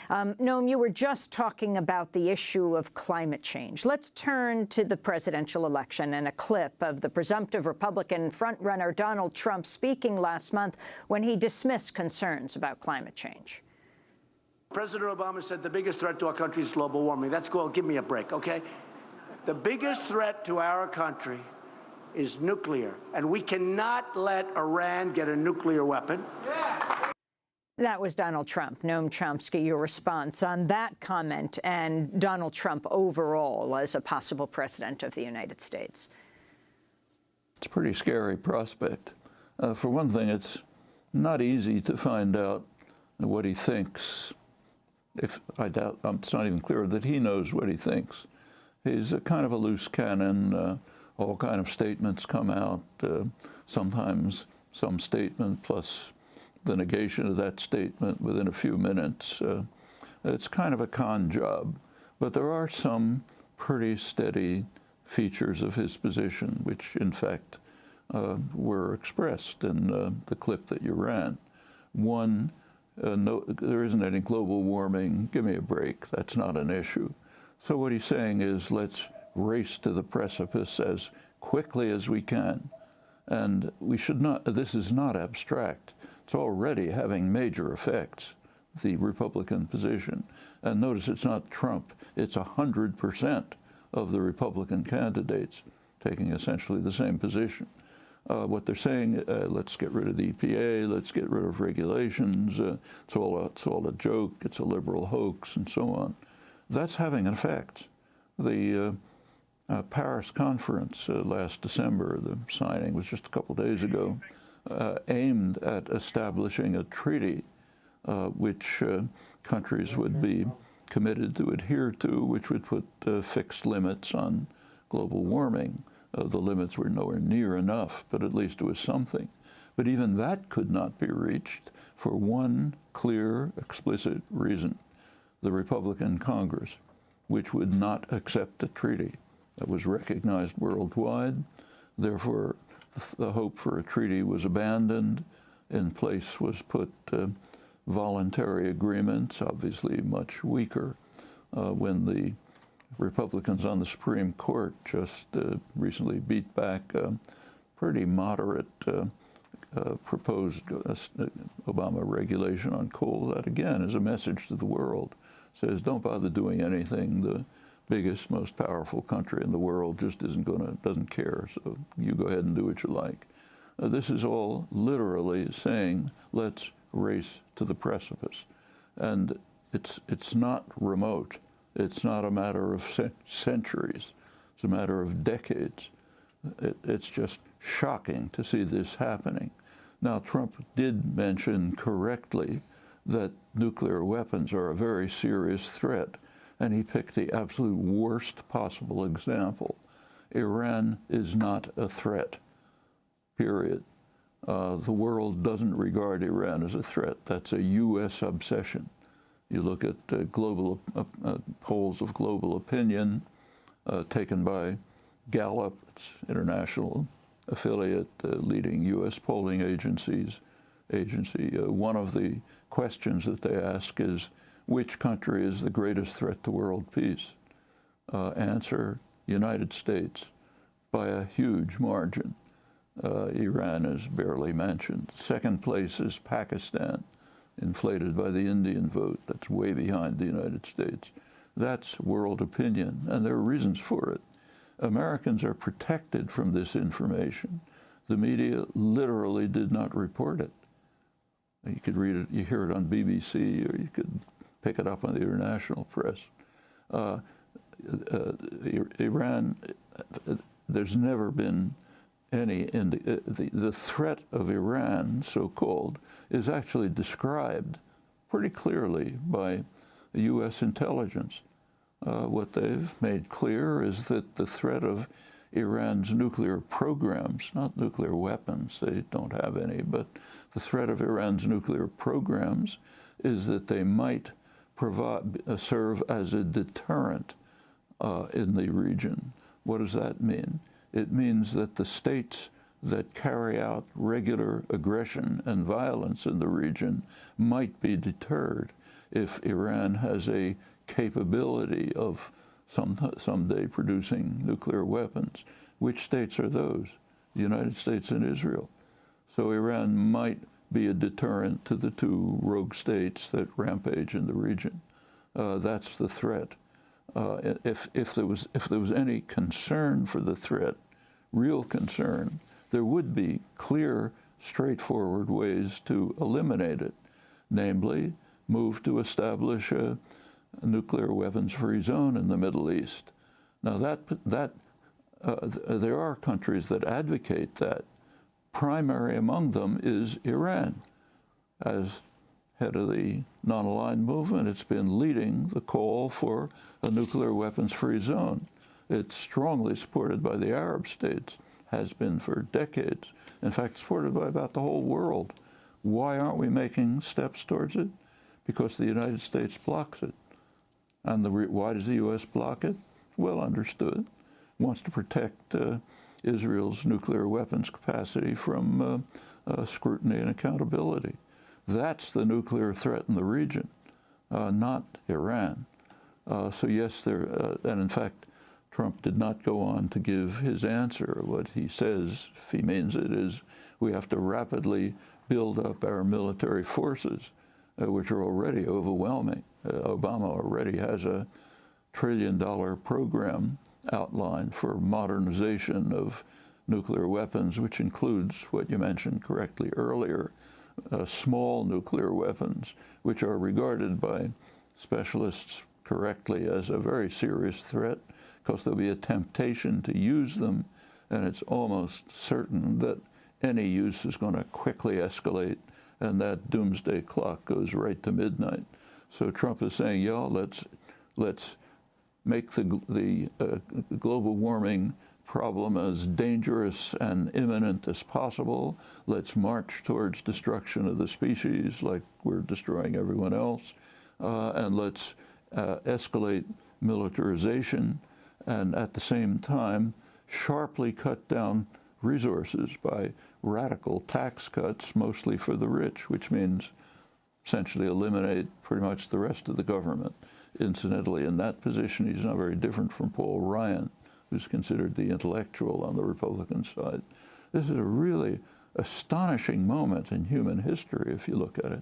Noam, you were just talking about the issue of climate change. Let's turn to the presidential election and a clip of the presumptive Republican frontrunner Donald Trump speaking last month when he dismissed concerns about climate change. President Obama said the biggest threat to our country is global warming. That's cool. Give me a break, okay? The biggest threat to our country is nuclear, and we cannot let Iran get a nuclear weapon. That was Donald Trump. Noam Chomsky, your response on that comment and Donald Trump overall as a possible president of the United States. It's a pretty scary prospect. For one thing, it's not easy to find out what he thinks. If I doubt, it's not even clear that he knows what he thinks. He's a kind of a loose cannon. All kind of statements come out, sometimes some statement plus the negation of that statement within a few minutes. It's kind of a con job. But there are some pretty steady features of his position, which in fact were expressed in the clip that you ran. One, no, there isn't any global warming. Give me a break. That's not an issue. So what he's saying is, let's race to the precipice as quickly as we can. And we should not, this is not abstract. It's already having major effects, the Republican position. And notice it's not Trump, it's 100% of the Republican candidates taking essentially the same position. What they're saying, let's get rid of the EPA, let's get rid of regulations, it's all a joke, it's a liberal hoax, and so on. That's having an effect. The Paris conference last December, the signing was just a couple of days ago, aimed at establishing a treaty which countries would be committed to adhere to, which would put fixed limits on global warming. The limits were nowhere near enough, but at least it was something. But even that could not be reached for one clear, explicit reason: the Republican Congress, which would not accept a treaty that was recognized worldwide. Therefore, the hope for a treaty was abandoned. In place was put voluntary agreements, obviously much weaker. When the Republicans on the Supreme Court just recently beat back a pretty moderate proposed Obama regulation on coal, that again is a message to the world. Says, don't bother doing anything. The biggest, most powerful country in the world just doesn't care, so you go ahead and do what you like. This is all literally saying, let's race to the precipice. And it's not remote. It's not a matter of centuries. It's a matter of decades. It's just shocking to see this happening. Now, Trump did mention correctly that nuclear weapons are a very serious threat, and he picked the absolute worst possible example. Iran is not a threat, period. The world doesn't regard Iran as a threat. That's a U.S. obsession. You look at global polls of global opinion taken by Gallup, its international affiliate, leading U.S. polling agency. One of the questions that they ask is, which country is the greatest threat to world peace? Answer, United States, by a huge margin. Iran is barely mentioned. Second place is Pakistan, inflated by the Indian vote. That's way behind the United States. That's world opinion, and there are reasons for it. Americans are protected from this information. The media literally did not report it. You could read it, you hear it on BBC, or you could pick it up on the international press. Iran, there's never been any, the threat of Iran, so-called, is actually described pretty clearly by the U.S. intelligence. What they've made clear is that the threat of Iran's nuclear programs, not nuclear weapons, they don't have any, but the threat of Iran's nuclear programs is that they might serve as a deterrent in the region. What does that mean? It means that the states that carry out regular aggression and violence in the region might be deterred. if Iran has a capability of someday producing nuclear weapons. Which states are those? The United States and Israel. So Iran might be a deterrent to the two rogue states that rampage in the region. That's the threat. If there was any concern for the threat, real concern, there would be clear, straightforward ways to eliminate it, namely, move to establish a nuclear weapons-free zone in the Middle East. Now, there are countries that advocate that. Primary among them is Iran. As head of the non-aligned movement, it's been leading the call for a nuclear weapons-free zone. It's strongly supported by the Arab states, has been for decades. In fact, supported by about the whole world. Why aren't we making steps towards it? Because the United States blocks it. And why does the U.S. block it? Well understood. It wants to protect Israel's nuclear weapons capacity from scrutiny and accountability. That's the nuclear threat in the region, not Iran. So yes, and in fact, Trump did not go on to give his answer. What he says, if he means it, is we have to rapidly build up our military forces, which are already overwhelming. Obama already has a $1 trillion program outlined for modernization of nuclear weapons, which includes what you mentioned correctly earlier, small nuclear weapons, which are regarded by specialists correctly as a very serious threat, because there'll be a temptation to use them, and it's almost certain that any use is going to quickly escalate, and that doomsday clock goes right to midnight. So Trump is saying, yeah, let's make the global warming problem as dangerous and imminent as possible. Let's march towards destruction of the species like we're destroying everyone else. And let's escalate militarization and at the same time sharply cut down resources by radical tax cuts, mostly for the rich, which means essentially eliminate pretty much the rest of the government. Incidentally, in that position, he's not very different from Paul Ryan, who's considered the intellectual on the Republican side. This is a really astonishing moment in human history, if you look at it.